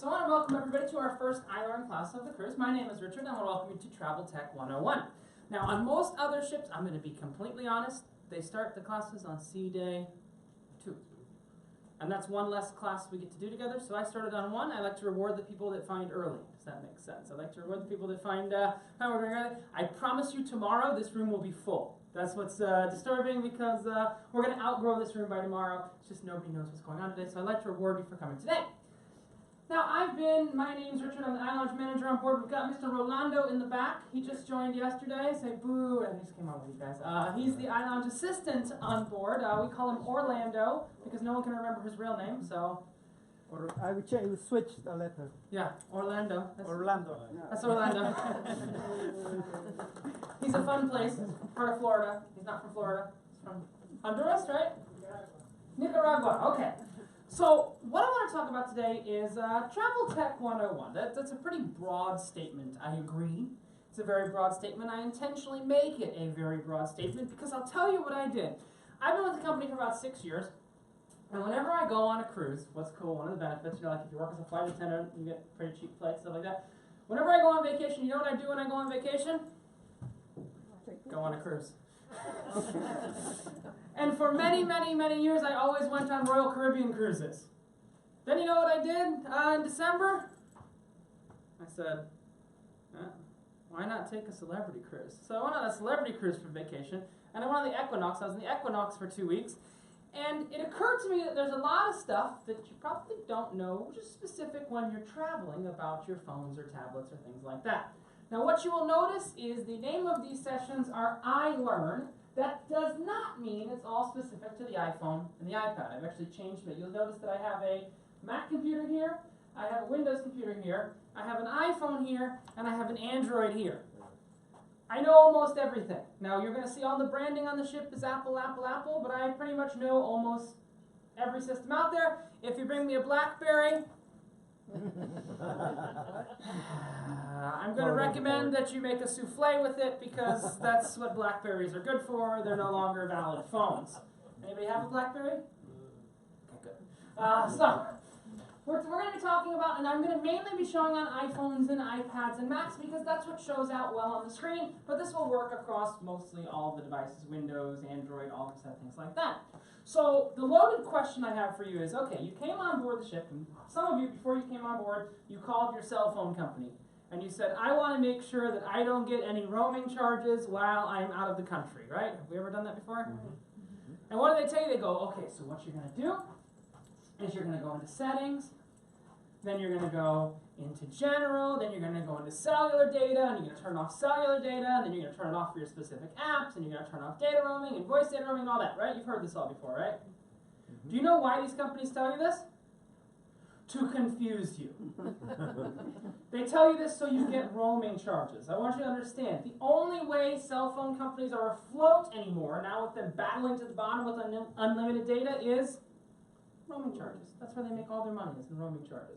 So I want to welcome everybody to our first iLearn class of the cruise. My name is Richard, and I want to welcome you to Travel Tech 101. Now, on most other ships, I'm going to be completely honest, they start the classes on sea day 2. And that's one less class we get to do together. So I started on 1. I like to reward the people that find early. Does that make sense? I like to reward the people that find ordering early. I promise you tomorrow this room will be full. That's what's disturbing, because we're going to outgrow this room by tomorrow. It's just nobody knows what's going on today. So I'd like to reward you for coming today. Now, my name's Richard, I'm the iLounge manager on board. We've got Mr. Rolando in the back. He just joined yesterday. Say boo, and he just came on with you guys. He's the iLounge assistant on board. We call him Orlando, because no one can remember his real name, so. I will switch the letter. Yeah, Orlando. Orlando. That's Orlando. He's a fun place. He's part of Florida. He's not from Florida. He's from Honduras, right? Nicaragua. Okay. So what I want to talk about today is Travel Tech 101. That's a pretty broad statement. I agree. It's a very broad statement. I intentionally make it a very broad statement because I'll tell you what I did. I've been with the company for about 6 years, and whenever I go on a cruise, what's cool, one of the benefits, you know, like if you work as a flight attendant, you get pretty cheap flights, stuff like that. Whenever I go on vacation, you know what I do when I go on vacation? Go on a cruise. And for many, many, many years, I always went on Royal Caribbean cruises. Then you know what I did in December? I said, why not take a celebrity cruise? So I went on a celebrity cruise for vacation, and I went on the Equinox. I was in the Equinox for 2 weeks, and it occurred to me that there's a lot of stuff that you probably don't know, which is specific when you're traveling, about your phones or tablets or things like that. Now what you will notice is the name of these sessions are iLearn. That does not mean it's all specific to the iPhone and the iPad. I've actually changed it. You'll notice that I have a Mac computer here, I have a Windows computer here, I have an iPhone here, and I have an Android here. I know almost everything. Now you're going to see all the branding on the ship is Apple, Apple, Apple, but I pretty much know almost every system out there. If you bring me a BlackBerry, I'm going to recommend that you make a souffle with it, because that's what BlackBerries are good for. They're no longer valid phones. Anybody have a BlackBerry? Okay, good. So we're going to be talking about, and I'm going to mainly be showing on iPhones and iPads and Macs, because that's what shows out well on the screen, but this will work across mostly all the devices, Windows, Android, all of things like that. So the loaded question I have for you is, okay, you came on board the ship, and some of you, before you came on board, you called your cell phone company, and you said, I want to make sure that I don't get any roaming charges while I'm out of the country, right? Have we ever done that before? Mm-hmm. And what do they tell you? They go, okay, so what you're going to do is you're going to go into settings, then you're going to go into general, then you're going to go into cellular data, and you're going to turn off cellular data, and then you're going to turn it off for your specific apps, and you're going to turn off data roaming and voice data roaming and all that, right? You've heard this all before, right? Mm-hmm. Do you know why these companies tell you this? To confuse you. They tell you this so you get roaming charges. I want you to understand, the only way cell phone companies are afloat anymore, now with them battling to the bottom with unlimited data, is roaming charges. That's where they make all their money, is in roaming charges.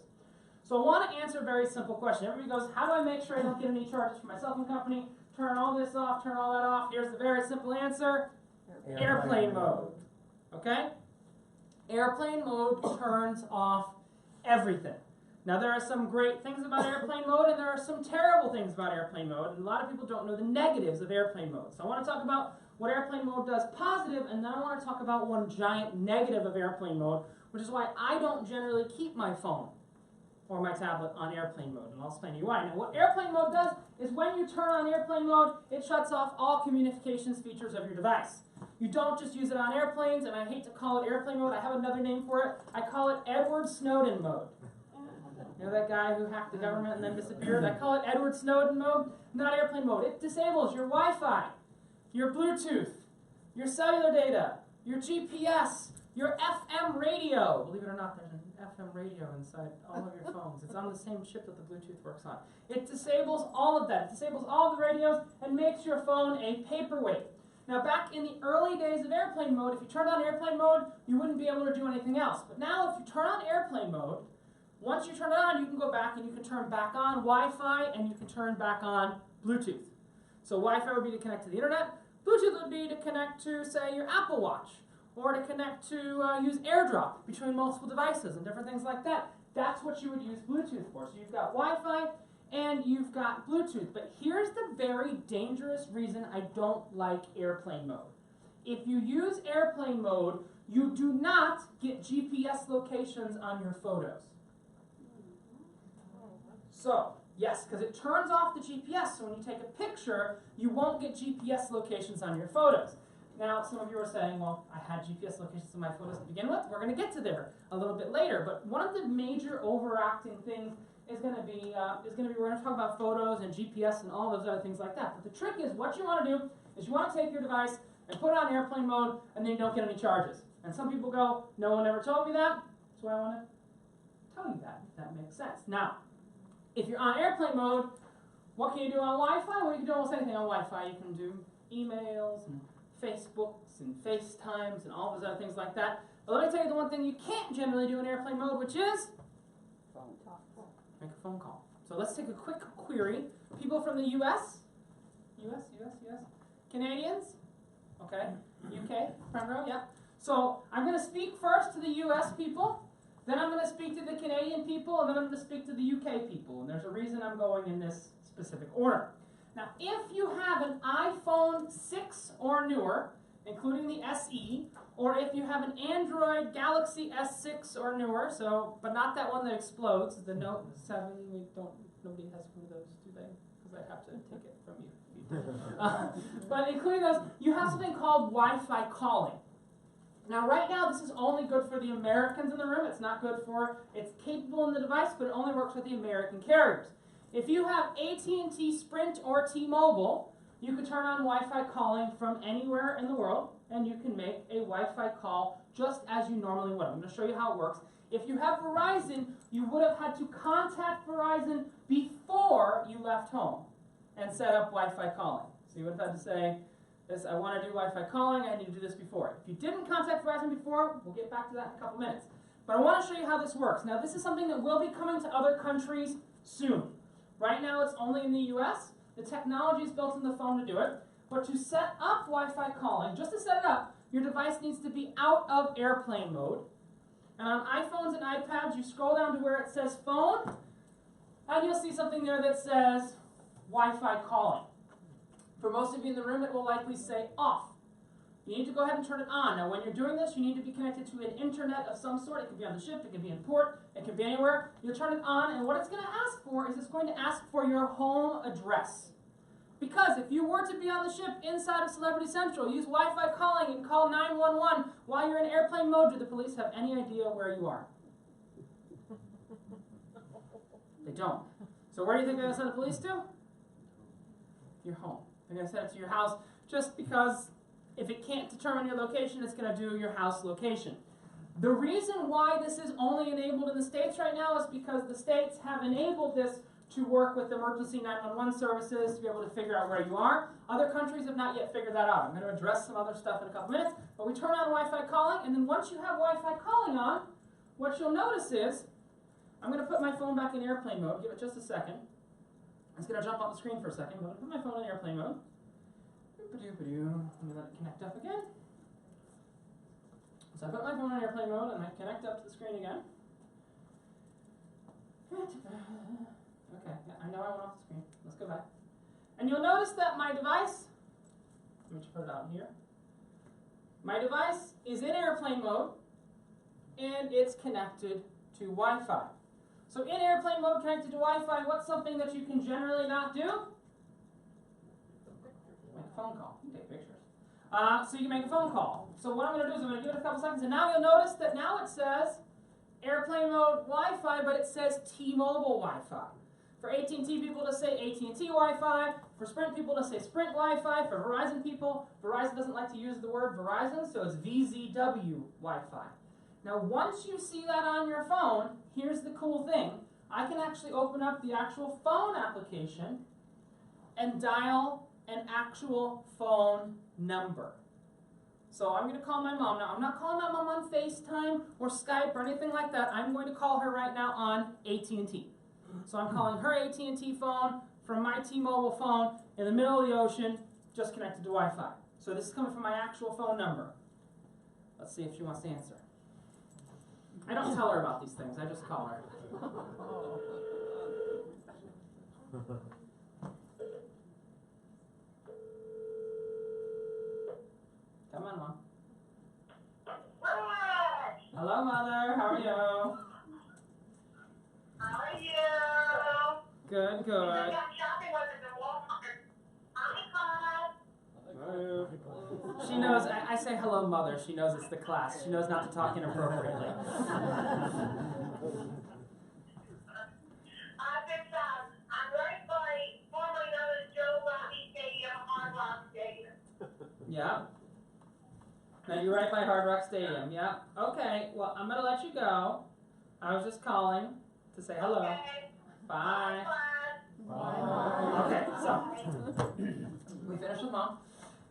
So I want to answer a very simple question. Everybody goes, how do I make sure I don't get any charges from my cell phone company? Turn all this off, turn all that off. Here's the very simple answer. Airplane mode. Okay? Airplane mode turns off everything. Now there are some great things about airplane mode, and there are some terrible things about airplane mode, and a lot of people don't know the negatives of airplane mode. So I want to talk about what airplane mode does positive, and then I want to talk about one giant negative of airplane mode, which is why I don't generally keep my phone or my tablet on airplane mode, and I'll explain to you why. Now what airplane mode does is when you turn on airplane mode, it shuts off all communications features of your device. You don't just use it on airplanes, and I hate to call it airplane mode, I have another name for it. I call it Edward Snowden mode. You know that guy who hacked the government and then disappeared? I call it Edward Snowden mode, not airplane mode. It disables your Wi-Fi, your Bluetooth, your cellular data, your GPS, your FM radio. Believe it or not, there's an FM radio inside all of your phones. It's on the same chip that the Bluetooth works on. It disables all of that. It disables all of the radios and makes your phone a paperweight. Now back in the early days of airplane mode, if you turned on airplane mode, you wouldn't be able to do anything else. But now if you turn on airplane mode, once you turn it on, you can go back and you can turn back on Wi-Fi and you can turn back on Bluetooth. So Wi-Fi would be to connect to the internet. Bluetooth would be to connect to, say, your Apple Watch, or to connect to use AirDrop between multiple devices and different things like that. that's what you would use Bluetooth for. So you've got Wi-Fi and you've got Bluetooth. But here's the very dangerous reason I don't like airplane mode. If you use airplane mode, you do not get GPS locations on your photos. So, yes, because it turns off the GPS, so when you take a picture, you won't get GPS locations on your photos. Now, some of you are saying, well, I had GPS locations in my photos to begin with. We're going to get to there a little bit later. But one of the major overacting things is going to be we're going to talk about photos and GPS and all those other things like that. But the trick is, what you want to do is you want to take your device and put it on airplane mode, and then you don't get any charges. And some people go, no one ever told me that, so I want to tell you that, if that makes sense. Now, if you're on airplane mode, what can you do on Wi-Fi? Well, you can do almost anything on Wi-Fi. You can do emails and Facebooks and FaceTimes and all those other things like that. But let me tell you the one thing you can't generally do in airplane mode, which is make a phone call. So let's take a quick query. People from the US, Canadians, okay, UK, front row, yeah. So I'm going to speak first to the US people, then I'm going to speak to the Canadian people, and then I'm going to speak to the UK people. And there's a reason I'm going in this specific order. Now, if you have an iPhone 6 or newer, including the SE, or if you have an Android Galaxy S6 or newer, so, but not that one that explodes, the Note 7, nobody has one of those, do they? Because I have to take it from you. But including those, you have something called Wi-Fi calling. Now, right now, this is only good for the Americans in the room. It's not good for, it's capable in the device, but it only works with the American carriers. If you have AT&T, Sprint, or T-Mobile, you can turn on Wi-Fi calling from anywhere in the world, and you can make a Wi-Fi call just as you normally would. I'm going to show you how it works. If you have Verizon, you would have had to contact Verizon before you left home and set up Wi-Fi calling. So you would have had to say, this, I want to do Wi-Fi calling, I need to do this before. If you didn't contact Verizon before, we'll get back to that in a couple minutes. But I want to show you how this works. Now, this is something that will be coming to other countries soon. Right now, it's only in the US. The technology is built in the phone to do it. But to set up Wi-Fi calling, just to set it up, your device needs to be out of airplane mode. And on iPhones and iPads, you scroll down to where it says phone, and you'll see something there that says Wi-Fi calling. For most of you in the room, it will likely say off. You need to go ahead and turn it on. Now, when you're doing this, you need to be connected to an internet of some sort. It can be on the ship, it can be in port, it can be anywhere. You'll turn it on, and what it's going to ask for is it's going to ask for your home address. Because if you were to be on the ship inside of Celebrity Central, use Wi-Fi calling and call 911 while you're in airplane mode, do the police have any idea where you are? They don't. So where do you think they're going to send the police to? Your home. They're going to send it to your house just because if it can't determine your location, it's going to do your house location. The reason why this is only enabled in the States right now is because the States have enabled this to work with emergency 911 services to be able to figure out where you are. Other countries have not yet figured that out. I'm going to address some other stuff in a couple minutes, but we turn on Wi-Fi calling, and then once you have Wi-Fi calling on, what you'll notice is, I'm going to put my phone back in airplane mode. Give it just a second. It's going to jump off the screen for a second. I'm going to put my phone in airplane mode. Let me let it connect up again. So I put my phone in airplane mode and I connect up to the screen again. Okay, yeah, I know I went off the screen. Let's go back. And you'll notice that my device, let me just put it out here. My device is in airplane mode and it's connected to Wi-Fi. So in airplane mode connected to Wi-Fi, what's something that you can generally not do? Make a phone call. You can take pictures. So you can make a phone call. So what I'm going to do is I'm going to give it a couple seconds, and now you'll notice that now it says airplane mode Wi-Fi, but it says T-Mobile Wi-Fi. For AT&T people to say AT&T Wi-Fi, for Sprint people to say Sprint Wi-Fi, for Verizon people, Verizon doesn't like to use the word Verizon, so it's VZW Wi-Fi. Now once you see that on your phone, here's the cool thing. I can actually open up the actual phone application and dial an actual phone number. So I'm going to call my mom. Now, I'm not calling my mom on FaceTime or Skype or anything like that. I'm going to call her right now on AT&T. So I'm calling her AT&T phone from my T-Mobile phone in the middle of the ocean, just connected to Wi-Fi. So this is coming from my actual phone number. Let's see if she wants to answer. I don't tell her about these things. I just call her. Come on, Mom. Hello, Mother. How are you? How are you? Good, good. I'm shopping with us in Walmart. Hi, She knows, I say hello, Mother. She knows it's the class. She knows not to talk inappropriately. I'm right by formerly known as Joe Robbie Stadium, Hard Rock Stadium. Yeah. Now you're right by Hard Rock Stadium. Yeah. Okay. Well, I'm gonna let you go. I was just calling to say hello. Okay. Bye. Bye. Okay. So we finished with Mom.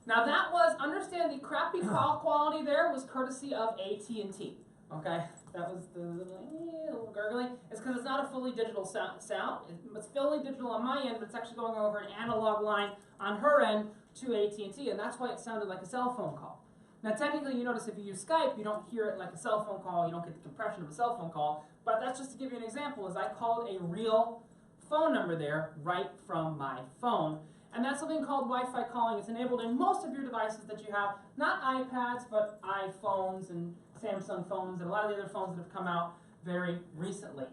Now that was, understand the crappy call quality there was courtesy of AT&T. Okay. That was the little gurgling. It's because it's not a fully digital sound. It's fully digital on my end, but it's actually going over an analog line on her end to AT&T, and that's why it sounded like a cell phone call. Now technically, you notice if you use Skype, you don't hear it like a cell phone call, you don't get the compression of a cell phone call, but that's just to give you an example, is I called a real phone number there right from my phone. And that's something called Wi-Fi calling. It's enabled in most of your devices that you have, not iPads, but iPhones and Samsung phones and a lot of the other phones that have come out very recently.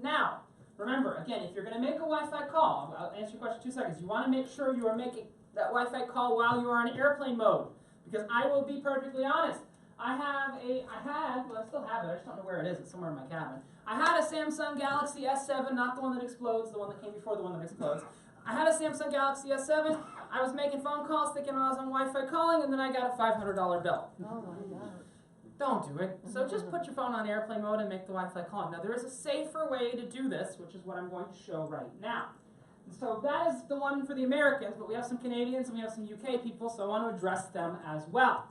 Now, remember, again, if you're going to make a Wi-Fi call, I'll answer your question in 2 seconds. You want to make sure you are making that Wi-Fi call while you are in airplane mode. Because I will be perfectly honest. I still have it, I just don't know where it is. It's somewhere in my cabin. I had a Samsung Galaxy S7, not the one that explodes, the one that came before the one that explodes. I had a Samsung Galaxy S7. I was making phone calls thinking I was on Wi-Fi calling, and then I got a $500 bill. Oh my God. Don't do it. So just put your phone on airplane mode and make the Wi-Fi calling. Now there is a safer way to do this, which is what I'm going to show right now. So that is the one for the Americans, but we have some Canadians and we have some UK people, so I want to address them as well.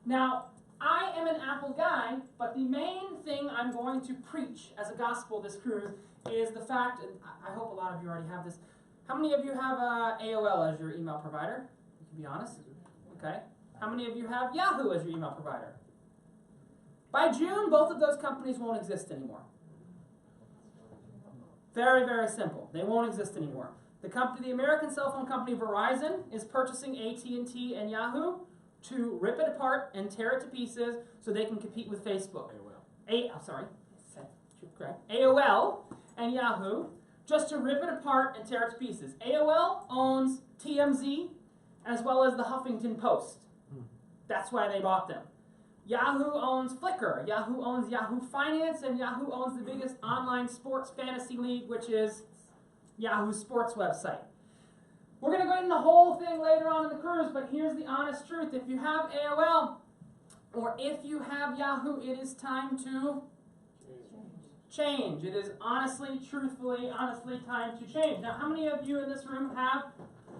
Now, I am an Apple guy, but the main thing I'm going to preach as a gospel this cruise is the fact, and I hope a lot of you already have this. How many of you have AOL as your email provider? You can be honest. Okay. How many of you have Yahoo as your email provider? By June, both of those companies won't exist anymore. Very, very simple. They won't exist anymore. The American cell phone company Verizon is purchasing AT&T and Yahoo to rip it apart and tear it to pieces so they can compete with Facebook. AOL and Yahoo, just to rip it apart and tear it to pieces. AOL owns TMZ as well as the Huffington Post. That's why they bought them. Yahoo owns Flickr, Yahoo owns Yahoo Finance, and Yahoo owns the biggest online sports fantasy league, which is Yahoo Sports website. We're going to go into the whole thing later on in the cruise, but here's the honest truth. If you have AOL, or if you have Yahoo, it is time to change. It is honestly, truthfully, honestly time to change. Now, how many of you in this room have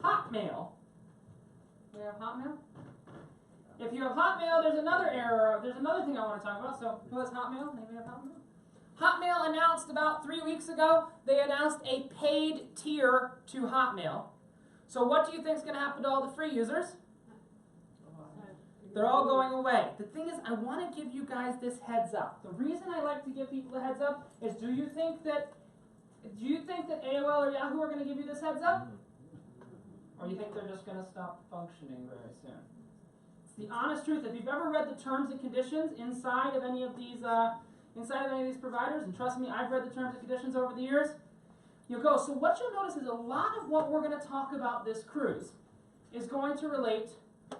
Hotmail? We have Hotmail? If you have Hotmail, there's another error. There's another thing I want to talk about. So, who has Hotmail? Anybody have Hotmail? Hotmail announced about 3 weeks ago, they announced a paid tier to Hotmail. So what do you think is going to happen to all the free users? They're all going away. The thing is, I want to give you guys this heads up. The reason I like to give people a heads up is, do you think that AOL or Yahoo are going to give you this heads up? Or you think they're just going to stop functioning very soon? The honest truth, if you've ever read the terms and conditions inside of any of these providers, and trust me, I've read the terms and conditions over the years, you'll go, so what you'll notice is a lot of what we're going to talk about this cruise is going to relate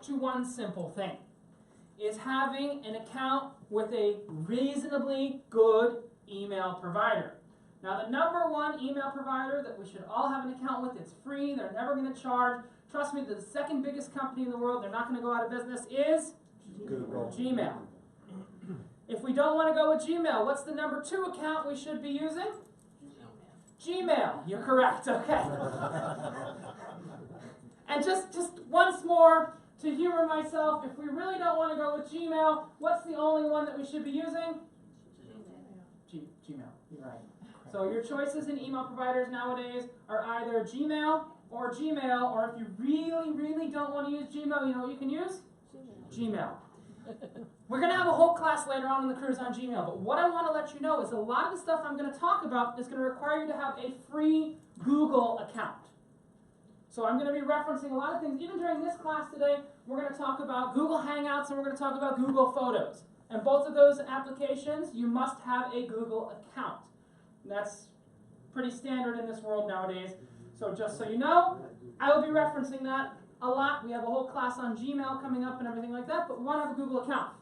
to one simple thing, is having an account with a reasonably good email provider. Now, the number one email provider that we should all have an account with, it's free, they're never going to charge. Trust me, the second biggest company in the world, they're not going to go out of business, is Google. Gmail. If we don't want to go with Gmail, what's the number 2 account we should be using? Gmail. You're correct, okay. And just once more, to humor myself, if we really don't want to go with Gmail, what's the only one that we should be using? Gmail. You're right. So your choices in email providers nowadays are either Gmail, or if you really, really don't want to use Gmail, you know what you can use? Gmail. We're going to have a whole class later on in the cruise on Gmail, but what I want to let you know is a lot of the stuff I'm going to talk about is going to require you to have a free Google account. So I'm going to be referencing a lot of things. Even during this class today, we're going to talk about Google Hangouts and we're going to talk about Google Photos. And both of those applications, you must have a Google account. And that's pretty standard in this world nowadays. So just so you know, I will be referencing that a lot. We have a whole class on Gmail coming up and everything like that, but we want to have a Google account.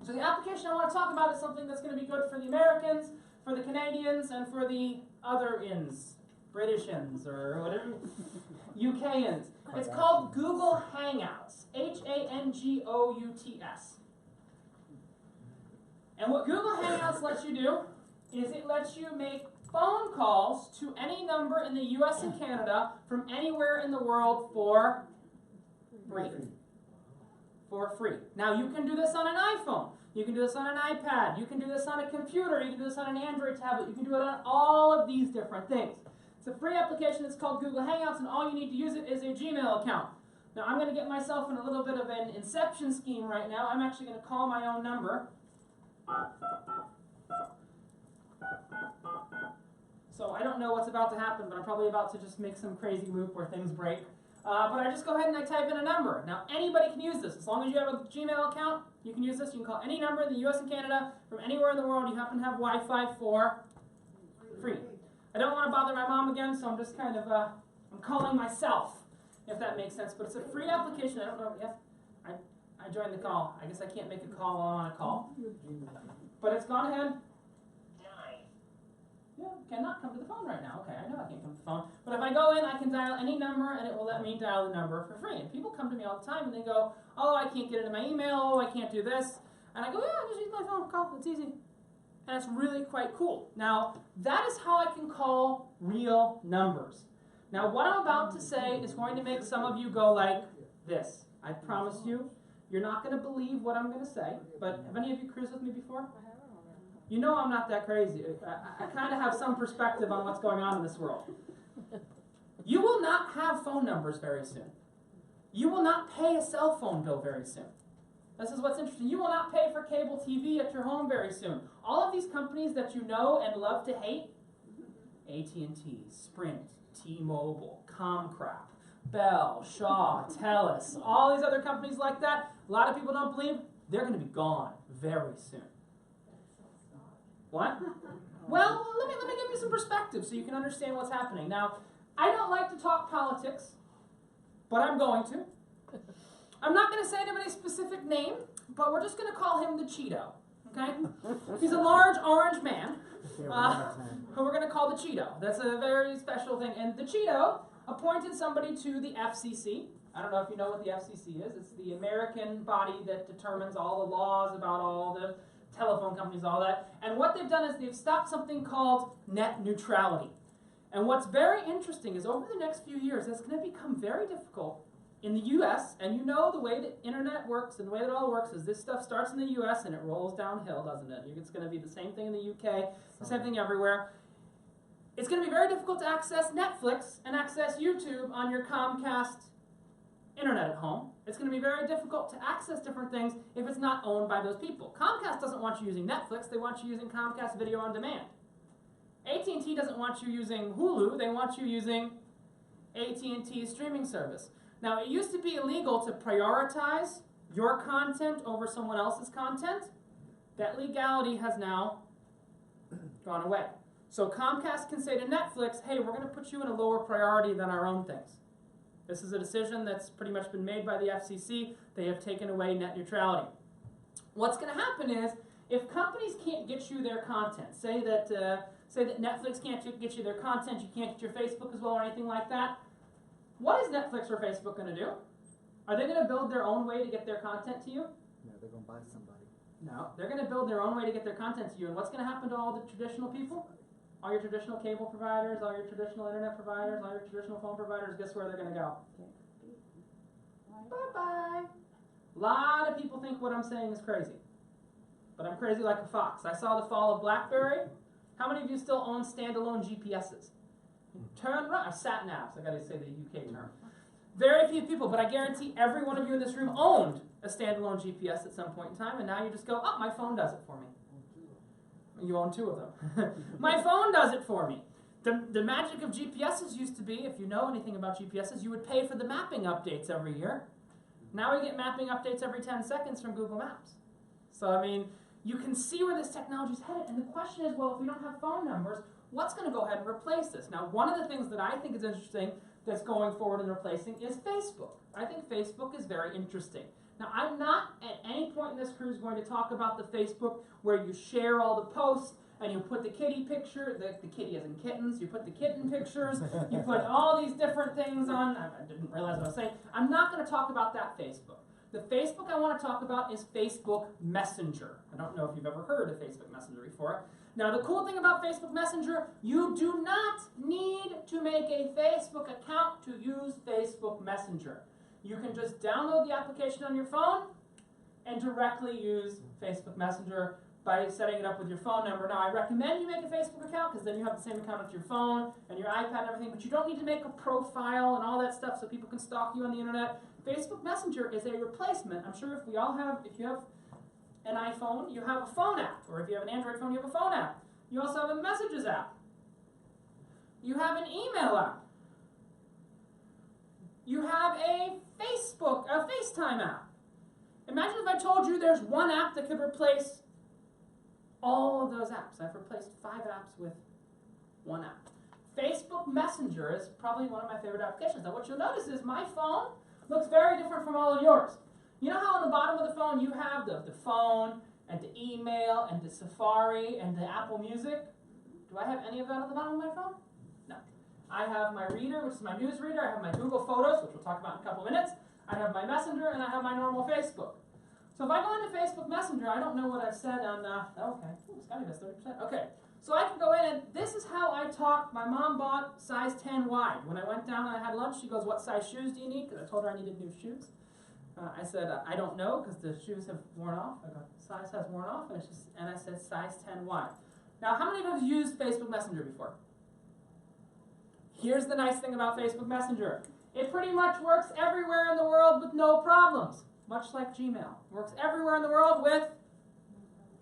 So the application I want to talk about is something that's going to be good for the Americans, for the Canadians, and for the other-ins, British-ins, or whatever, UK-ins. It's called Google Hangouts, Hangouts. And what Google Hangouts lets you do is it lets you make phone calls to any number in the US and Canada from anywhere in the world for free. For free. Now you can do this on an iPhone, you can do this on an iPad, you can do this on a computer, you can do this on an Android tablet, you can do it on all of these different things. It's a free application that's called Google Hangouts, and all you need to use it is a Gmail account. Now I'm going to get myself in a little bit of an inception scheme right now. I'm actually going to call my own number. So I don't know what's about to happen, but I'm probably about to just make some crazy loop where things break. But I just go ahead and I type in a number. Now anybody can use this. As long as you have a Gmail account, you can use this. You can call any number in the US and Canada from anywhere in the world. You happen to have Wi-Fi for free. I don't want to bother my mom again, so I'm just kind of, I'm calling myself, if that makes sense. But it's a free application. I don't know, yes, I joined the call. I guess I can't make a call while I'm on a call. But it's gone ahead. Yeah, cannot come to the phone right now. Okay, I know I can't come to the phone. But if I go in, I can dial any number, and it will let me dial the number for free. And people come to me all the time, and they go, oh, I can't get into my email. Oh, I can't do this. And I go, yeah, just use my phone. Call. It's easy. And it's really quite cool. Now, that is how I can call real numbers. Now, what I'm about to say is going to make some of you go like this. I promise you, you're not going to believe what I'm going to say. But have any of you cruised with me before? You know I'm not that crazy. I kind of have some perspective on what's going on in this world. You will not have phone numbers very soon. You will not pay a cell phone bill very soon. This is what's interesting. You will not pay for cable TV at your home very soon. All of these companies that you know and love to hate, AT&T, Sprint, T-Mobile, Comcraft, Bell, Shaw, Telus, all these other companies like that, a lot of people don't believe, they're going to be gone very soon. What? Well, let me give you some perspective so you can understand what's happening. Now, I don't like to talk politics, but I'm going to. I'm not going to say anybody's specific name, but we're just going to call him the Cheeto. Okay? He's a large orange man who we're going to call the Cheeto. That's a very special thing. And the Cheeto appointed somebody to the FCC. I don't know if you know what the FCC is. It's the American body that determines all the laws about all the telephone companies, all that. And what they've done is they've stopped something called net neutrality. And what's very interesting is over the next few years, it's going to become very difficult in the US, and you know the way the internet works and the way it all works is this stuff starts in the US and it rolls downhill, doesn't it? It's going to be the same thing in the UK, the same thing everywhere. It's going to be very difficult to access Netflix and access YouTube on your Comcast internet at home. It's going to be very difficult to access different things if it's not owned by those people. Comcast doesn't want you using Netflix, they want you using Comcast Video on Demand. AT&T doesn't want you using Hulu, they want you using AT&T streaming service. Now, it used to be illegal to prioritize your content over someone else's content. That legality has now gone away. So Comcast can say to Netflix, hey, we're going to put you in a lower priority than our own things. This is a decision that's pretty much been made by the FCC. They have taken away net neutrality. What's going to happen is, if companies can't get you their content, say that Netflix can't get you their content, you can't get your Facebook as well or anything like that, what is Netflix or Facebook going to do? Are they going to build their own way to get their content to you? No, they're going to buy somebody. No, they're going to build their own way to get their content to you. And what's going to happen to all the traditional people? All your traditional cable providers, all your traditional internet providers, all your traditional phone providers, guess where they're going to go? Bye-bye. A lot of people think what I'm saying is crazy. But I'm crazy like a fox. I saw the fall of BlackBerry. How many of you still own standalone GPSs? Turn right, sat navs, I gotta say the UK term. Very few people, but I guarantee every one of you in this room owned a standalone GPS at some point in time, and now you just go, oh, my phone does it for me. You own 2 of them. My phone does it for me. The magic of GPSs used to be, if you know anything about GPSs, you would pay for the mapping updates every year. Now we get mapping updates every 10 seconds from Google Maps. So, I mean, you can see where this technology is headed. And the question is, well, if we don't have phone numbers, what's going to go ahead and replace this? Now, one of the things that I think is interesting that's going forward and replacing is Facebook. I think Facebook is very interesting. Now, I'm not at any point in this cruise going to talk about the Facebook where you share all the posts and you put the kitty picture, the kitty as in kittens, you put the kitten pictures, you put all these different things on. I didn't realize what I was saying. I'm not going to talk about that Facebook. The Facebook I want to talk about is Facebook Messenger. I don't know if you've ever heard of Facebook Messenger before. Now, the cool thing about Facebook Messenger, you do not need to make a Facebook account to use Facebook Messenger. You can just download the application on your phone and directly use Facebook Messenger by setting it up with your phone number. Now, I recommend you make a Facebook account because then you have the same account with your phone and your iPad and everything, but you don't need to make a profile and all that stuff so people can stalk you on the internet. Facebook Messenger is a replacement. I'm sure if you have an iPhone, you have a phone app, or if you have an Android phone, you have a phone app. You also have a messages app. You have an email app. You have a FaceTime app. Imagine if I told you there's one app that could replace all of those apps. I've replaced 5 apps with one app. Facebook Messenger is probably one of my favorite applications. Now what you'll notice is my phone looks very different from all of yours. You know how on the bottom of the phone you have the phone and the email and the Safari and the Apple Music? Do I have any of that on the bottom of my phone? No. I have my reader, which is my news reader. I have my Google Photos, which we'll talk about in a couple of minutes. I have my Messenger, and I have my normal Facebook. So if I go into Facebook Messenger, I don't know what I've said on, okay, Scotty does 30%. Okay, so I can go in, and this is how I talk. My mom bought size 10 wide. When I went down and I had lunch, she goes, what size shoes do you need? Because I told her I needed new shoes. I said, I don't know, because the shoes have worn off. I go, size has worn off, and I said size 10 wide. Now, how many of you have used Facebook Messenger before? Here's the nice thing about Facebook Messenger. It pretty much works everywhere in the world with no problems. Much like Gmail. Works everywhere in the world with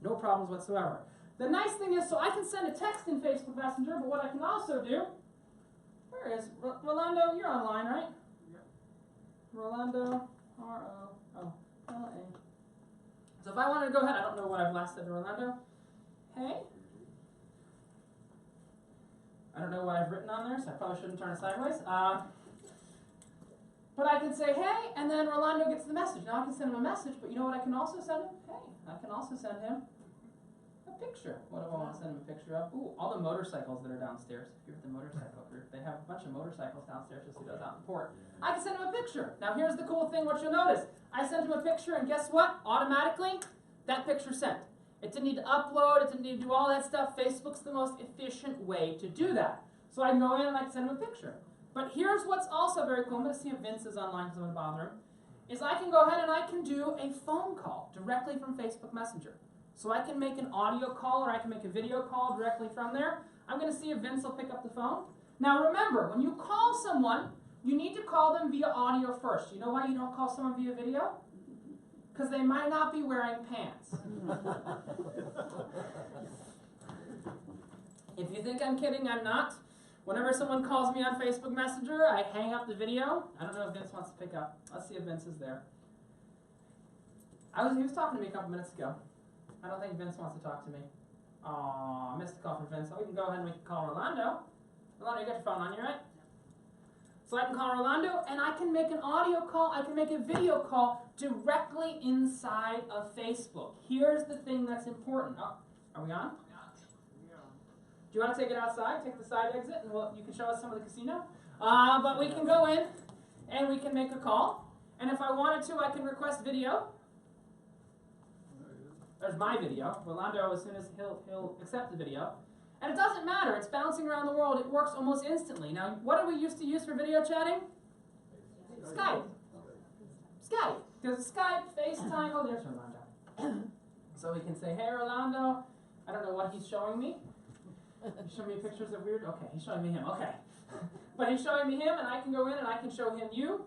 no problems whatsoever. The nice thing is, so I can send a text in Facebook Messenger, but what I can also do, where is, Rolando, you're online, right? Yeah. Rolando, R-O-O-L-A. So if I wanted to go ahead, I don't know what I've last said to Rolando. Hey. I don't know what I've written on there, so I probably shouldn't turn it sideways. But I can say, hey, and then Rolando gets the message. Now I can send him a message, but you know what I can also send him? Hey, I can also send him a picture. What do I want to send him a picture of? Ooh, all the motorcycles that are downstairs. If you're at the motorcycle group, they have a bunch of motorcycles downstairs. You'll see those out in port. I can send him a picture. Now here's the cool thing, what you'll notice. I sent him a picture, and guess what? Automatically, that picture sent. It didn't need to upload. It didn't need to do all that stuff. Facebook's the most efficient way to do that. So I can go in and I can send him a picture. But here's what's also very cool. I'm going to see if Vince is online because I'm going to bother him. Is I can go ahead and I can do a phone call directly from Facebook Messenger. So I can make an audio call or I can make a video call directly from there. I'm going to see if Vince will pick up the phone. Now remember, when you call someone, you need to call them via audio first. You know why you don't call someone via video? Because they might not be wearing pants. If you think I'm kidding, I'm not. Whenever someone calls me on Facebook Messenger, I hang up the video. I don't know if Vince wants to pick up. Let's see if Vince is there. He was talking to me a couple minutes ago. I don't think Vince wants to talk to me. Aw, I missed a call from Vince. So we can go ahead and we can call Rolando. Rolando, you got your phone on you, right? So I can call Rolando, and I can make an audio call. I can make a video call directly inside of Facebook. Here's the thing that's important. Oh, are we on? Do you want to take it outside, take the side exit, and you can show us some of the casino? But we can go in, and we can make a call. And if I wanted to, I can request video. There's my video. Rolando, as soon as he'll accept the video. And it doesn't matter. It's bouncing around the world. It works almost instantly. Now, what do we used to use for video chatting? Skype. Skype. Because Skype, FaceTime, oh, there's Rolando. So we can say, hey, Rolando. I don't know what he's showing me. He's showing me pictures of weird, okay, he's showing me him, okay. But he's showing me him, and I can go in and I can show him you.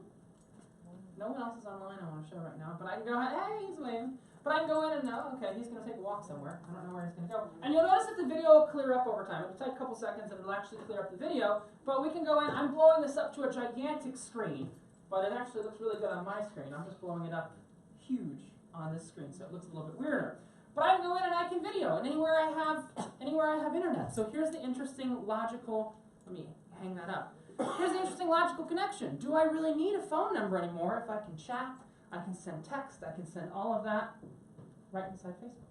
No one else is online I want to show right now, but I can go ahead. Hey, he's waving. But I can go in and okay, he's going to take a walk somewhere. I don't know where he's going to go. And you'll notice that the video will clear up over time. It'll take a couple seconds and it'll actually clear up the video. But we can go in. I'm blowing this up to a gigantic screen, but it actually looks really good on my screen. I'm just blowing it up huge on this screen, so it looks a little bit weirder. But I can go in and I can video anywhere I have internet. So here's the interesting logical. Let me hang that up. Here's the interesting logical connection. Do I really need a phone number anymore if I can chat? I can send text, I can send all of that right inside Facebook.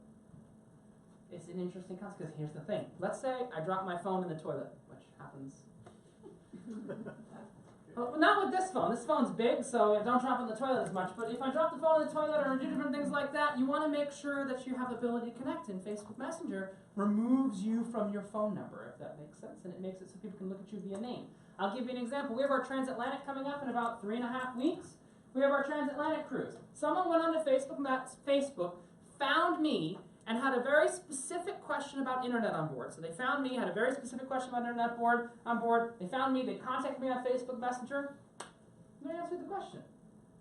It's an interesting concept because here's the thing. Let's say I drop my phone in the toilet, which happens. Well, not with this phone. This phone's big, so don't drop it in the toilet as much. But if I drop the phone in the toilet or do different things like that, you want to make sure that you have the ability to connect. And Facebook Messenger removes you from your phone number, if that makes sense. And it makes it so people can look at you via name. I'll give you an example. We have our transatlantic coming up in about 3.5 weeks. We have our transatlantic cruise. Someone went onto Facebook, found me, and had a very specific question about internet on board. So they found me, had a very specific question about internet on board. They found me, they contacted me on Facebook Messenger. And they answered the question.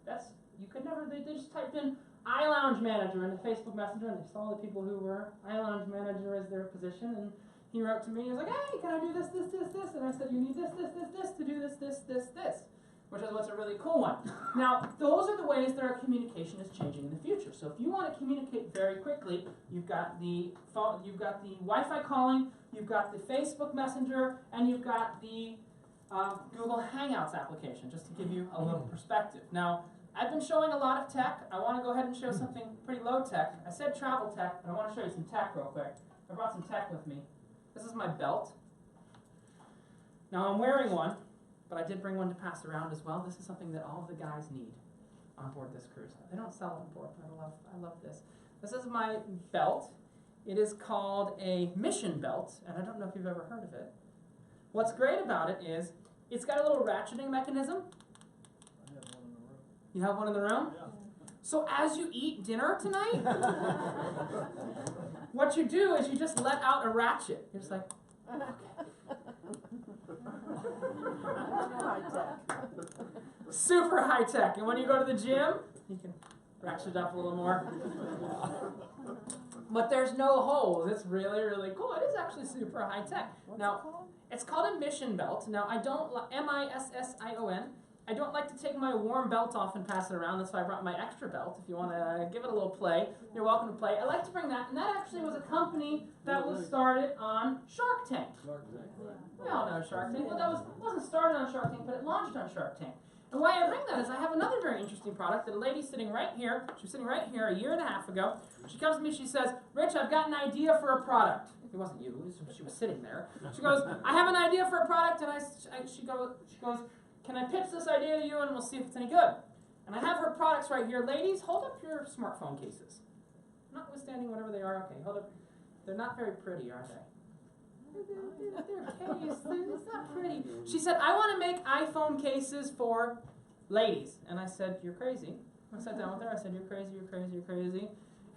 They just typed in iLounge Manager into Facebook Messenger, and they saw the people who were iLounge Manager as their position, and he wrote to me, he was like, hey, can I do this, this, this, this? And I said, you need this, this, this, this to do this, this, this, this. Which is what's a really cool one. Now, those are the ways that our communication is changing in the future. So if you want to communicate very quickly, you've got the phone, you've got the Wi-Fi calling, you've got the Facebook Messenger, and you've got the Google Hangouts application, just to give you a little perspective. Now, I've been showing a lot of tech. I want to go ahead and show something pretty low tech. I said travel tech, but I want to show you some tech real quick. I brought some tech with me. This is my belt. Now, I'm wearing one. But I did bring one to pass around as well. This is something that all of the guys need on board this cruise. They don't sell it on board, but I love this. This is my belt. It is called a mission belt, and I don't know if you've ever heard of it. What's great about it is it's got a little ratcheting mechanism. I have one in the room. You have one in the room? Yeah. So as you eat dinner tonight, what you do is you just let out a ratchet. You're just like, okay. Super high tech. And when you go to the gym, you can ratchet it up a little more. But there's no holes. It's really, really cool. It is actually super high tech. Now, it's called a mission belt. Now, I don't M-I-S-S-I-O-N. I don't like to take my warm belt off and pass it around. That's why I brought my extra belt. If you want to give it a little play, you're welcome to play. I like to bring that, and that actually was a company that was started on Shark Tank. Shark Tank, right. We all know Shark Tank. Well, that wasn't started on Shark Tank, but it launched on Shark Tank. And why I bring that is I have another very interesting product that a lady sitting right here, she was sitting right here a year and a half ago. She comes to me, she says, Rich, I've got an idea for a product. It wasn't you, she was sitting there. She goes, I have an idea for a product, and she goes, can I pitch this idea to you and we'll see if it's any good? And I have her products right here. Ladies, hold up your smartphone cases. Notwithstanding whatever they are, okay, hold up. They're not very pretty, are they? They're case. It's not pretty. She said, I want to make iPhone cases for ladies. And I said, you're crazy. I sat down with her. I said, you're crazy, you're crazy, you're crazy.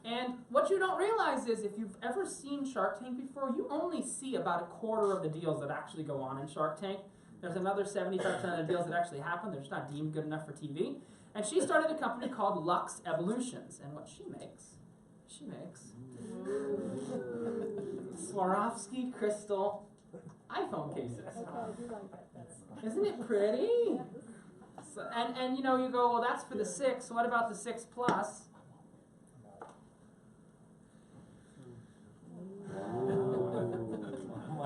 And what you don't realize is if you've ever seen Shark Tank before, you only see about 1/4 of the deals that actually go on in Shark Tank. There's another 75% of the deals that actually happen. They're just not deemed good enough for TV. And she started a company called Lux Evolutions. And what she makes Swarovski crystal iPhone cases. Isn't it pretty? So, and you know, you go, well, that's for the 6. So what about the 6 Plus?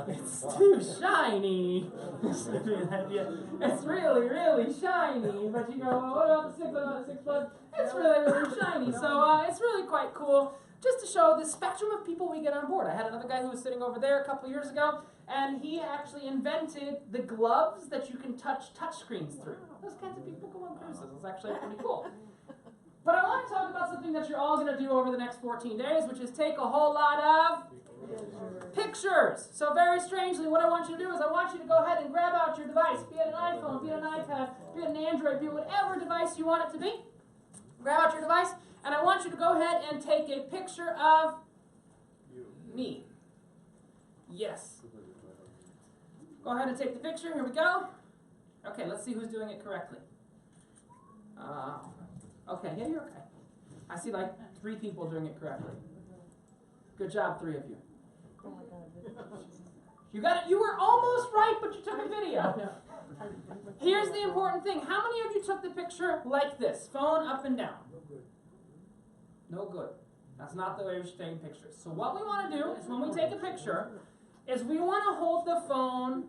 It's too shiny. It's really, really shiny. But you go, well, what about the 6? What about the 6 Plus? It's really, really shiny. So it's really quite cool just to show the spectrum of people we get on board. I had another guy who was sitting over there a couple years ago, and he actually invented the gloves that you can touch screens through. Those kinds of people go on cruises. It's actually pretty cool. But I want to talk about something that you're all going to do over the next 14 days, which is take a whole lot of pictures. So very strangely, what I want you to do is I want you to go ahead and grab out your device, be it an iPhone, be it an iPad, be it an Android, be it whatever device you want it to be. Grab out your device, and I want you to go ahead and take a picture of me. Yes. Go ahead and take the picture. Here we go. Okay, let's see who's doing it correctly. Okay, yeah, you're okay. I see like 3 people doing it correctly. Good job, 3 of you. You got it. You were almost right, but you took a video. Here's the important thing. How many of you took the picture like this? Phone up and down. No good. That's not the way we should take pictures. So what we want to do is when we take a picture, is we want to hold the phone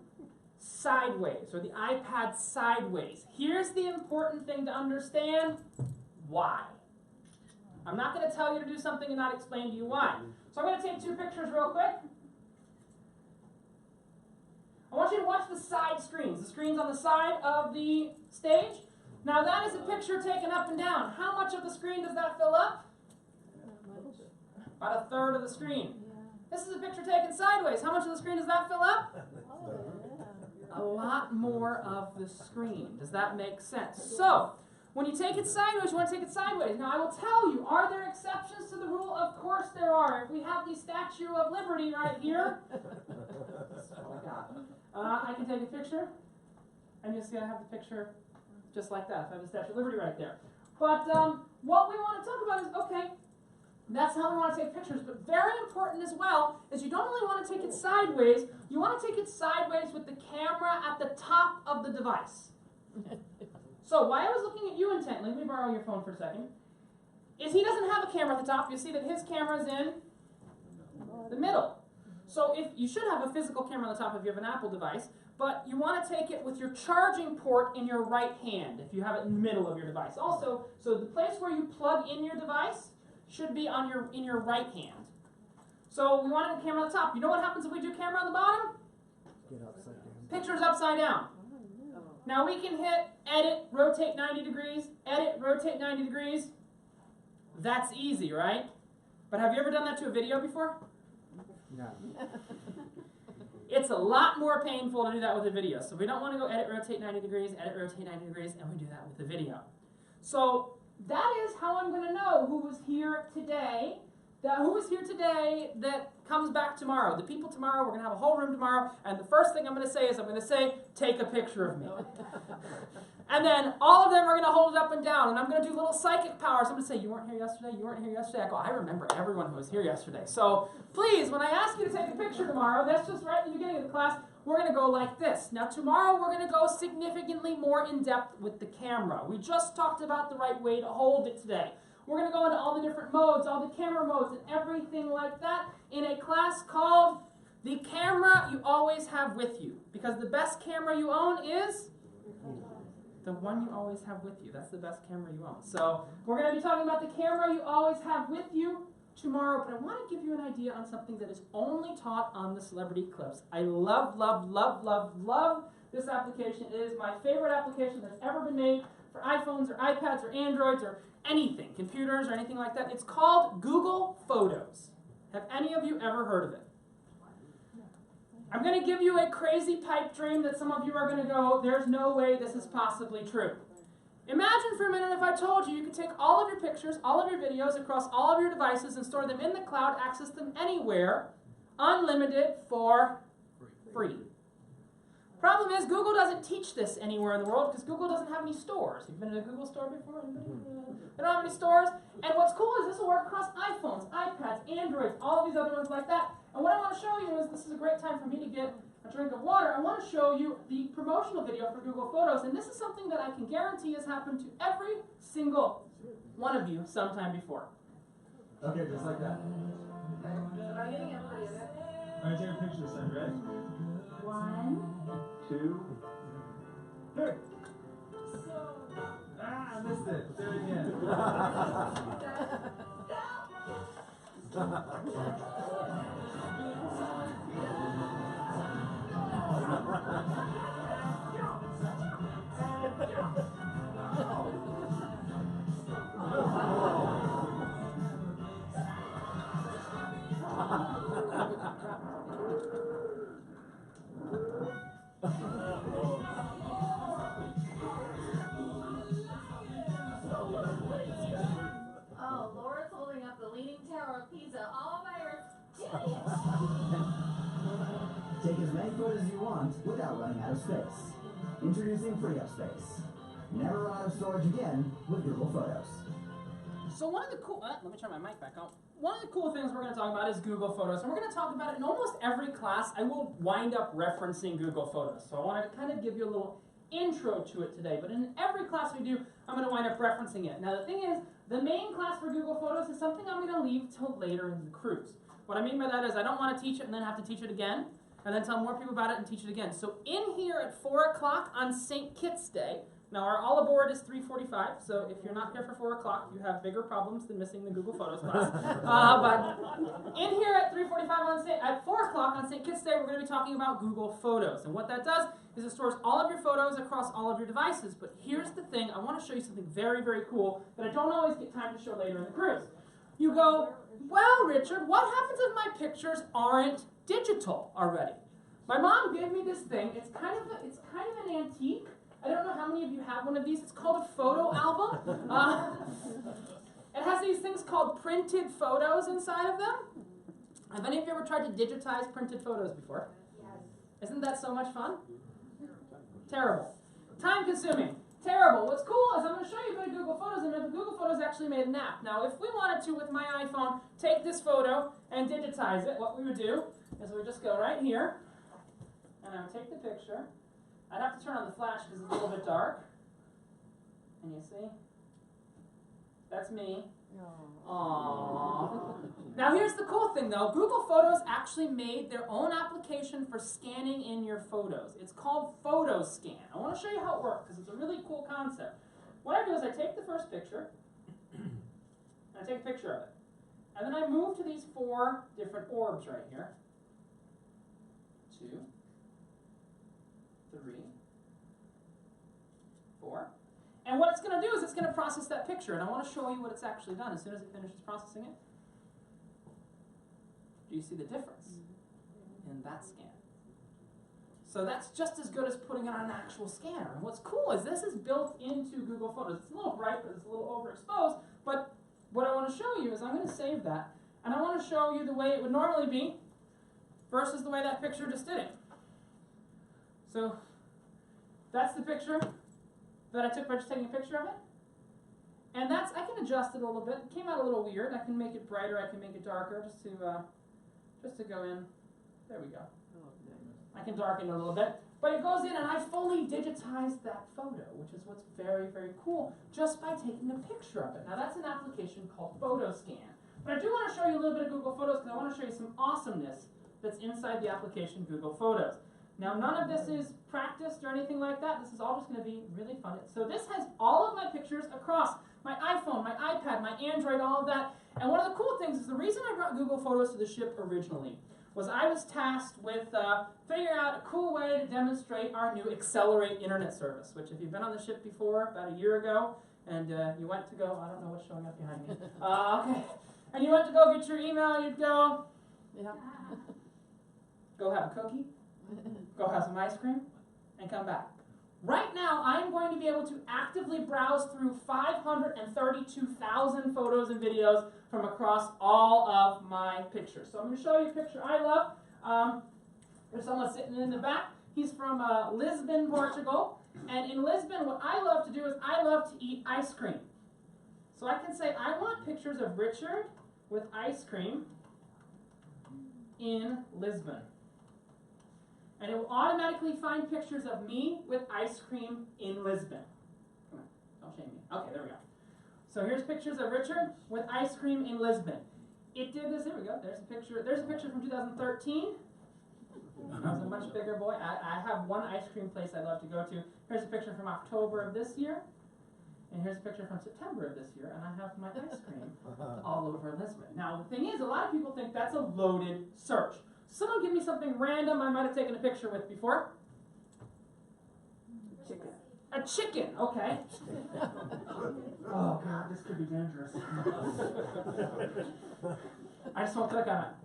sideways, or the iPad sideways. Here's the important thing to understand. Why? I'm not going to tell you to do something and not explain to you why. So I'm going to take 2 pictures real quick. I want you to watch the side screens, the screens on the side of the stage. Now that is a picture taken up and down. How much of the screen does that fill up? About 1/3 of the screen. This is a picture taken sideways. How much of the screen does that fill up? A lot more of the screen. Does that make sense? So, when you take it sideways, you want to take it sideways. Now, I will tell you, are there exceptions to the rule? Of course there are. If we have the Statue of Liberty right here, I can take a picture, and you'll see I have the picture just like that. I have the Statue of Liberty right there. But what we want to talk about is, okay, that's how we want to take pictures, but very important as well is you don't only want to take it sideways, you want to take it sideways with the camera at the top of the device. So while I was looking at you intently, let me borrow your phone for a second, is he doesn't have a camera at the top. You see that his camera is in the middle. So if you should have a physical camera on the top if you have an Apple device, but you want to take it with your charging port in your right hand if you have it in the middle of your device. Also, so the place where you plug in your device should be on in your right hand. So we want the camera on the top. You know what happens if we do camera on the bottom? Get upside down. Picture's upside down. Now we can hit edit, rotate 90 degrees, edit, rotate 90 degrees. That's easy, right? But have you ever done that to a video before? No. It's a lot more painful to do that with a video. So we don't want to go edit, rotate 90 degrees, edit, rotate 90 degrees, and we do that with the video. So that is how I'm going to know who was here today, that comes back tomorrow. The people tomorrow, we're going to have a whole room tomorrow, and the first thing I'm going to say is I'm going to say, take a picture of me. And then all of them are going to hold it up and down, and I'm going to do little psychic powers. I'm going to say, you weren't here yesterday, you weren't here yesterday. I go, I remember everyone who was here yesterday. So please, when I ask you to take a picture tomorrow, that's just right at the beginning of the class, we're going to go like this. Now tomorrow we're going to go significantly more in depth with the camera. We just talked about the right way to hold it today. We're going to go into all the different modes, all the camera modes, and everything like that in a class called The Camera You Always Have With You. Because the best camera you own is the one you always have with you. That's the best camera you own. So we're going to be talking about the camera you always have with you tomorrow, but I want to give you an idea on something that is only taught on the Celebrity Eclipse. I love, love, love, love, love this application. It is my favorite application that's ever been made for iPhones or iPads or Androids or anything, computers or anything like that. It's called Google Photos. Have any of you ever heard of it? I'm going to give you a crazy pipe dream that some of you are going to go, there's no way this is possibly true. Imagine for a minute if I told you you could take all of your pictures, all of your videos across all of your devices and store them in the cloud, access them anywhere, unlimited for free. Problem is, Google doesn't teach this anywhere in the world because Google doesn't have any stores. You've been in a Google store before? They don't have any stores. And what's cool is this will work across iPhones, iPads, Androids, all of these other ones like that. And what I want to show you is, this is a great time for me to get a drink of water. I want to show you the promotional video for Google Photos. And this is something that I can guarantee has happened to every single one of you sometime before. Okay, just like that. Are you getting everybody okay? Alright, take a picture this time, ready? 1, 2, 3. Ah, I missed it. Do it again. Oh, Laura's holding up the Leaning Tower of Pisa all by her titties. Take as many photos as you want without running out of space. Introducing Free Up Space. Never run out of storage again with Google Photos. So one of the cool, let me turn my mic back on. One of the cool things we're going to talk about is Google Photos, and we're going to talk about it in almost every class. I will wind up referencing Google Photos, so I want to kind of give you a little intro to it today, but in every class we do, I'm going to wind up referencing it. Now the thing is, the main class for Google Photos is something I'm going to leave till later in the cruise. What I mean by that is I don't want to teach it and then have to teach it again, and then tell more people about it and teach it again. So in here at 4 o'clock on St. Kitts Day, now our all aboard is 3:45, so if you're not here for 4 o'clock, you have bigger problems than missing the Google Photos class. But in here at 3:45 at 4 o'clock on St. Kitts Day, we're going to be talking about Google Photos. And what that does is it stores all of your photos across all of your devices. But here's the thing, I want to show you something very, very cool that I don't always get time to show later in the cruise. You go, well, Richard, what happens if my pictures aren't digital already? My mom gave me this thing. It's kind of an antique. I don't know how many of you have one of these. It's called a photo album. It has these things called printed photos inside of them. Have any of you ever tried to digitize printed photos before? Yes. Isn't that so much fun? Terrible. Time consuming. Terrible. What's cool is I'm going to show you a bit of Google Photos, and Google Photos actually made an app. Now, if we wanted to, with my iPhone, take this photo and digitize it, what we would do is we would just go right here, and I would take the picture. I'd have to turn on the flash because it's a little bit dark. And you see? That's me. Aww. Now here's the cool thing though. Google Photos actually made their own application for scanning in your photos. It's called PhotoScan. I want to show you how it works because it's a really cool concept. What I do is I take the first picture, and I take a picture of it. And then I move to these 4 different orbs right here. 2, 3, 4. And what it's going to do is it's going to process that picture. And I want to show you what it's actually done as soon as it finishes processing it. Do you see the difference in that scan? So that's just as good as putting it on an actual scanner. And what's cool is this is built into Google Photos. It's a little bright, but it's a little overexposed. But what I want to show you is I'm going to save that. And I want to show you the way it would normally be versus the way that picture just did it. So that's the picture that I took by just taking a picture of it. And I can adjust it a little bit. It came out a little weird. I can make it brighter, I can make it darker, just to go in. There we go. I can darken it a little bit. But it goes in and I fully digitized that photo, which is what's very, very cool, just by taking a picture of it. Now that's an application called PhotoScan. But I do want to show you a little bit of Google Photos because I want to show you some awesomeness that's inside the application Google Photos. Now, none of this is practiced or anything like that. This is all just going to be really fun. So this has all of my pictures across my iPhone, my iPad, my Android, all of that. And one of the cool things is the reason I brought Google Photos to the ship originally was I was tasked with figuring out a cool way to demonstrate our new Accelerate internet service, which if you've been on the ship before, about a year ago, and you went to go, I don't know what's showing up behind me. Okay. And you went to go get your email, you'd go, go have a cookie, go have some ice cream, and come back. Right now, I'm going to be able to actively browse through 532,000 photos and videos from across all of my pictures. So I'm going to show you a picture I love. There's someone sitting in the back. He's from Lisbon, Portugal. And in Lisbon, what I love to do is I love to eat ice cream. So I can say, I want pictures of Richard with ice cream in Lisbon. And it will automatically find pictures of me with ice cream in Lisbon. Come on, don't shame me. Okay, there we go. So here's pictures of Richard with ice cream in Lisbon. It did this, here we go, there's a picture. There's a picture from 2013. I was a much bigger boy. I have one ice cream place I love to go to. Here's a picture from October of this year. And here's a picture from September of this year, and I have my ice cream all over Lisbon. Now, the thing is, a lot of people think that's a loaded search. Someone give me something random I might have taken a picture with before. Chicken. A chicken, okay. Oh, God, this could be dangerous. I just won't click on it.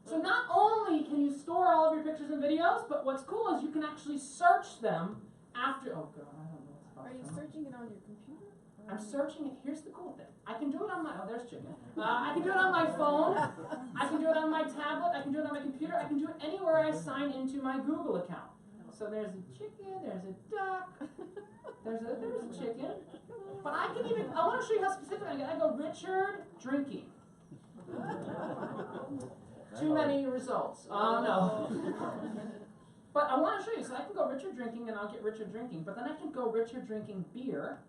So not only can you store all of your pictures and videos, but what's cool is you can actually search them after, oh, God, I don't know what's about. Are you searching it on your computer? I'm searching it. Here's the cool thing. I can do it on my, oh, there's chicken. I can do it on my phone. I can do it on my tablet. I can do it on my computer. I can do it anywhere I sign into my Google account. So there's a chicken, there's a duck, there's a chicken. But I want to show you how specific I get. I go Richard drinking. Too many results. Oh no. But I want to show you. So I can go Richard drinking and I'll get Richard drinking. But then I can go Richard drinking beer.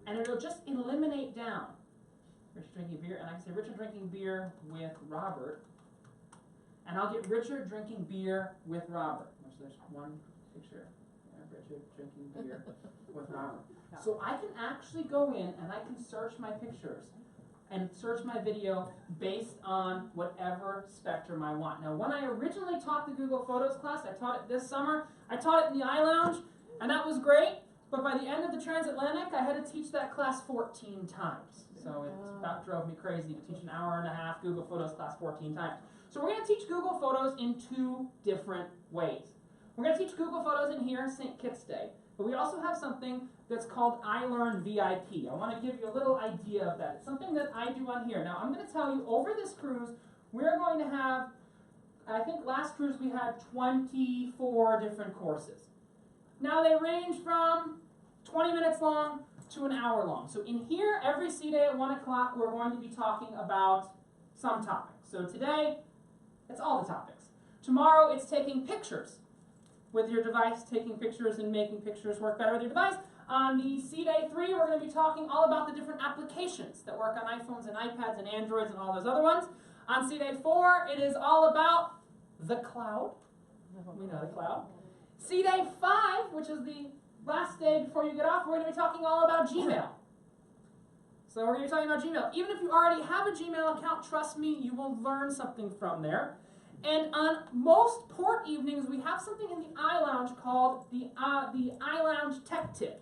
And it'll just eliminate down. Richard drinking beer. And I can say Richard drinking beer with Robert. And I'll get Richard drinking beer with Robert. Which there's one picture. Yeah, Richard drinking beer with Robert. So I can actually go in and I can search my pictures and search my video based on whatever spectrum I want. Now, when I originally taught the Google Photos class, I taught it this summer. I taught it in the iLounge, and that was great. But by the end of the transatlantic, I had to teach that class 14 times. So it about drove me crazy to teach an hour and a half Google Photos class 14 times. So we're going to teach Google Photos in 2 different ways. We're going to teach Google Photos in here, St. Kitts Day. But we also have something that's called iLearn VIP. I want to give you a little idea of that. It's something that I do on here. Now, I'm going to tell you, over this cruise, we're going to have, I think last cruise we had 24 different courses. Now, they range from 20 minutes long to an hour long. So in here, every C day at 1 o'clock, we're going to be talking about some topic. So today, it's all the topics. Tomorrow, it's taking pictures with your device, taking pictures and making pictures work better with your device. On the C Day 3, we're going to be talking all about the different applications that work on iPhones and iPads and Androids and all those other ones. On C Day 4, it is all about the cloud. We know the cloud. C Day 5, which is the last day before you get off, we're going to be talking all about Gmail. So we're going to be talking about Gmail. Even if you already have a Gmail account, trust me, you will learn something from there. And on most port evenings, we have something in the iLounge called the iLounge Tech Tip,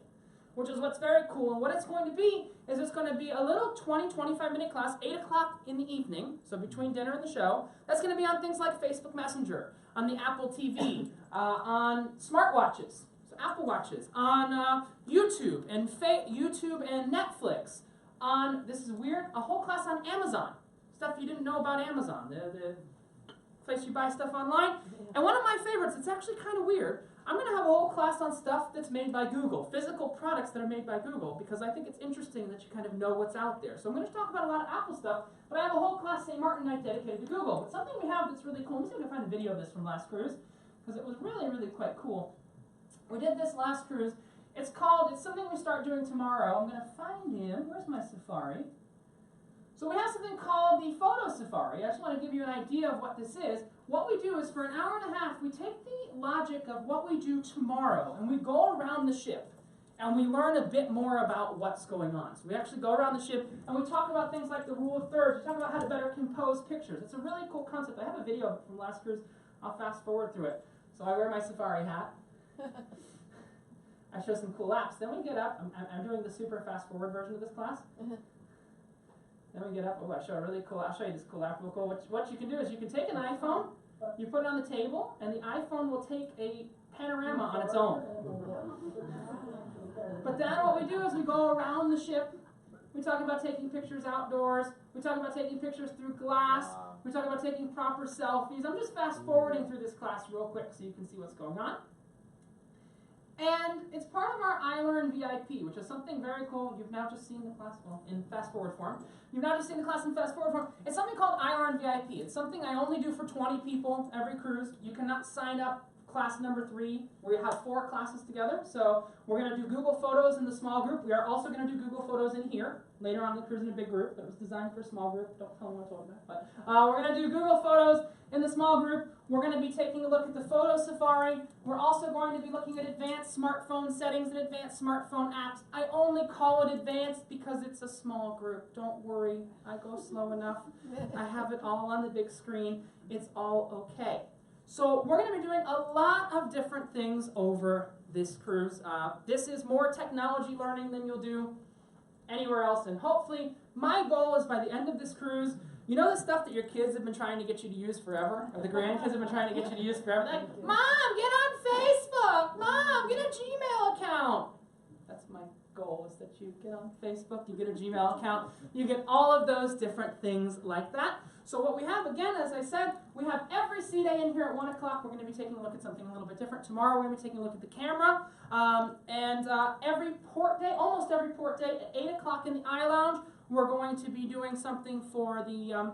which is what's very cool. And what it's going to be is it's going to be a little 20-25-minute class, 8 o'clock in the evening, so between dinner and the show. That's going to be on things like Facebook Messenger, on the Apple TV, on smartwatches, so Apple Watches, on YouTube and Netflix, on, this is weird, a whole class on Amazon, stuff you didn't know about Amazon, the place you buy stuff online. And one of my favorites, it's actually kind of weird, I'm going to have a whole class on stuff that's made by Google, physical products that are made by Google, because I think it's interesting that you kind of know what's out there. So I'm going to talk about a lot of Apple stuff, but I have a whole class St. Martin night dedicated to Google. But something we have that's really cool, let me see if I can find a video of this from last cruise, because it was really, really quite cool. We did this last cruise. It's something we start doing tomorrow. I'm going to find him. Where's my Safari? So we have something called the Photo Safari. I just want to give you an idea of what this is. What we do is for an hour and a half, we take the logic of what we do tomorrow, and we go around the ship, and we learn a bit more about what's going on. So we actually go around the ship, and we talk about things like the rule of thirds. We talk about how to better compose pictures. It's a really cool concept. I have a video from last cruise. I'll fast forward through it. So I wear my Safari hat. I show some cool apps. Then we get up. I'm doing the super fast forward version of this class. Then we get up. Oh, I'll show you this cool app real cool. What you can do is you can take an iPhone, you put it on the table, and the iPhone will take a panorama on its own. But then what we do is we go around the ship. We talk about taking pictures outdoors. We talk about taking pictures through glass. We talk about taking proper selfies. I'm just fast forwarding through this class real quick so you can see what's going on. And it's part of our iLearn VIP, which is something very cool. You've now just seen the class, well, in fast forward form. You've now just seen the class in fast forward form. It's something called iLearn VIP. It's something I only do for 20 people every cruise. You cannot sign up class number 3. We have 4 classes together. So we're going to do Google Photos in the small group. We are also going to do Google Photos in here. Later on in the cruise in a big group, but it was designed for a small group. Don't tell them what I told you. But we're going to do Google Photos in the small group. We're going to be taking a look at the Photo Safari. We're also going to be looking at advanced smartphone settings and advanced smartphone apps. I only call it advanced because it's a small group. Don't worry, I go slow enough. I have it all on the big screen. It's all okay. So we're going to be doing a lot of different things over this cruise. This is more technology learning than you'll do anywhere else, and hopefully my goal is by the end of this cruise, you know the stuff that your kids have been trying to get you to use forever, or the grandkids have been trying to get you to use forever? They're like, Mom, get on Facebook! Mom, get a Gmail account! That's my goal is that you get on Facebook, you get a Gmail account, you get all of those different things like that. So what we have, again, as I said, we have every C-Day in here at 1 o'clock. We're going to be taking a look at something a little bit different. Tomorrow we're going to be taking a look at the camera. Every port day, almost every port day, at 8 o'clock in the iLounge, we're going to be doing something for the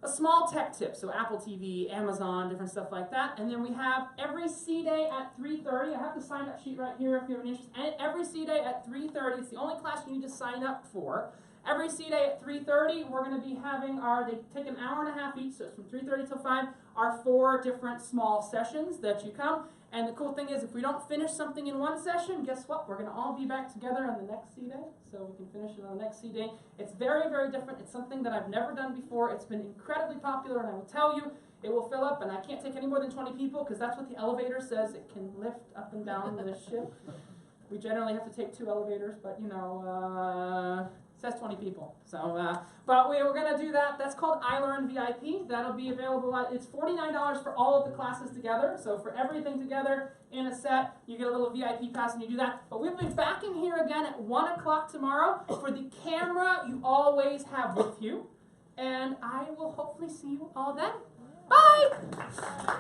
a small tech tip, so Apple TV, Amazon, different stuff like that. And then we have every C-Day at 3:30. I have the sign-up sheet right here if you have an interest. And every C-Day at 3:30. It's the only class you need to sign up for. Every C-Day at 3:30, we're going to be having they take an hour and a half each, so it's from 3:30 till 5, our 4 different small sessions that you come. And the cool thing is, if we don't finish something in one session, guess what? We're going to all be back together on the next C-Day, so we can finish it on the next C-Day. It's very, very different. It's something that I've never done before. It's been incredibly popular, and I will tell you, it will fill up, and I can't take any more than 20 people, because that's what the elevator says. It can lift up and down the ship. We generally have to take 2 elevators, but, you know, it says 20 people. So, but we're going to do that. That's called iLearn VIP. That'll be available. It's $49 for all of the classes together. So for everything together in a set, you get a little VIP pass and you do that. But we'll be back in here again at 1 o'clock tomorrow for the camera you always have with you. And I will hopefully see you all then. Bye!